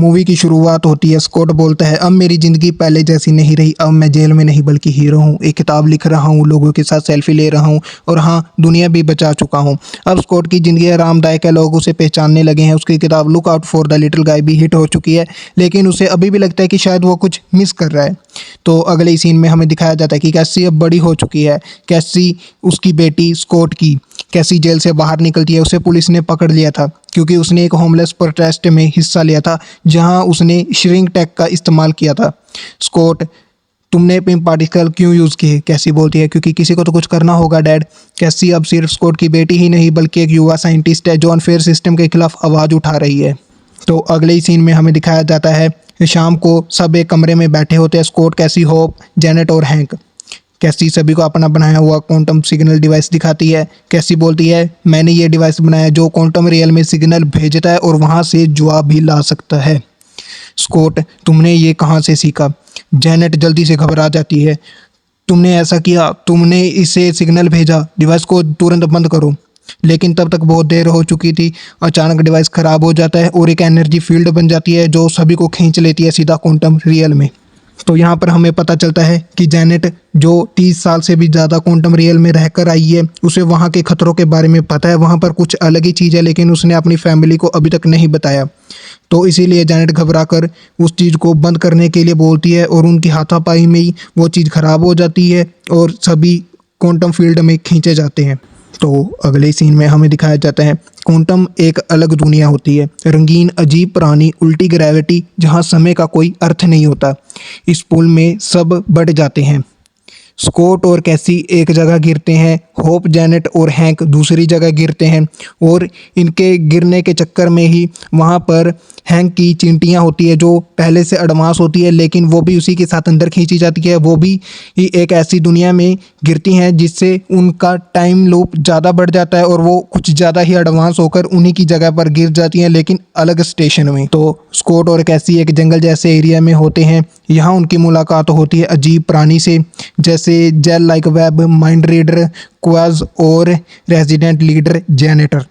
Movie की शुरुआत होती है। स्कॉट बोलता है, अब मेरी ज़िंदगी पहले जैसी नहीं रही। अब मैं जेल में नहीं बल्कि हीरो हूँ। एक किताब लिख रहा हूँ, लोगों के साथ सेल्फी ले रहा हूँ और हाँ, दुनिया भी बचा चुका हूँ। अब स्कॉट की ज़िंदगी आरामदायक है, लोग उसे पहचानने लगे हैं। उसकी किताब look out for the little guy भी हिट हो चुकी है, लेकिन उसे अभी भी लगता है कि शायद वो कुछ मिस कर रहा है। तो अगले सीन में हमें दिखाया जाता है कि कैसी अब बड़ी हो चुकी है। कैसी उसकी बेटी स्कॉट की कैसी जेल से बाहर निकलती है। उसे पुलिस ने पकड़ लिया था क्योंकि उसने एक होमलेस प्रोटेस्ट में हिस्सा लिया था जहां उसने श्रिंक टैग का इस्तेमाल किया था। स्कॉट, तुमने पिंक पार्टिकल क्यों यूज़ किए? कैसी बोलती है, क्योंकि किसी को तो कुछ करना होगा डैड। कैसी अब सिर्फ स्कॉट की बेटी ही नहीं बल्कि एक युवा साइंटिस्ट है जो अनफेयर सिस्टम के खिलाफ आवाज़ उठा रही है। तो अगले ही सीन में हमें दिखाया जाता है शाम को सब एक कमरे में बैठे होते हैं। स्कॉट, कैसी, होप, जेनेट और हैंक। कैसी सभी को अपना बनाया हुआ क्वांटम सिग्नल डिवाइस दिखाती है। कैसी बोलती है, मैंने ये डिवाइस बनाया जो क्वांटम रियल में सिग्नल भेजता है और वहाँ से जवाब भी ला सकता है। स्कॉट, तुमने ये कहाँ से सीखा? जेनेट जल्दी से घबरा जाती है, तुमने ऐसा किया, तुमने इसे सिग्नल भेजा, डिवाइस को तुरंत बंद करो। लेकिन तब तक बहुत देर हो चुकी थी। अचानक डिवाइस ख़राब हो जाता है और एक एनर्जी फील्ड बन जाती है जो सभी को खींच लेती है सीधा क्वांटम रियल में। तो यहाँ पर हमें पता चलता है कि जेनेट जो 30 साल से भी ज़्यादा क्वांटम रियल में रहकर आई है, उसे वहाँ के खतरों के बारे में पता है। वहाँ पर कुछ अलग ही चीज़ है, लेकिन उसने अपनी फैमिली को अभी तक नहीं बताया। तो इसीलिए जेनेट घबरा कर उस चीज़ को बंद करने के लिए बोलती है और उनकी हाथापाई में ही वो चीज़ ख़राब हो जाती है और सभी क्वांटम फील्ड में खींचे जाते हैं। तो अगले सीन में हमें दिखाया जाता है क्वांटम एक अलग दुनिया होती है, रंगीन, अजीब, पुरानी, उल्टी ग्रेविटी, जहाँ समय का कोई अर्थ नहीं होता। इस पुल में सब बढ़ जाते हैं। स्कॉट और कैसी एक जगह गिरते हैं, होप, जेनेट और हैंक दूसरी जगह गिरते हैं और इनके गिरने के चक्कर में ही वहाँ पर हैंक की चींटियाँ होती है जो पहले से एडवांस होती है, लेकिन वो भी उसी के साथ अंदर खींची जाती है। वो भी एक ऐसी दुनिया में गिरती हैं जिससे उनका टाइम लूप ज़्यादा बढ़ जाता है और वो कुछ ज़्यादा ही एडवांस होकर उन्हीं की जगह पर गिर जाती हैं, लेकिन अलग स्टेशन में। तो स्कॉट और कैसी एक जंगल जैसे एरिया में होते हैं। यहाँ उनकी मुलाकात होती है अजीब प्राणी से, जैसे gel like web, mind reader, quartz और रेजिडेंट लीडर जेनेटर।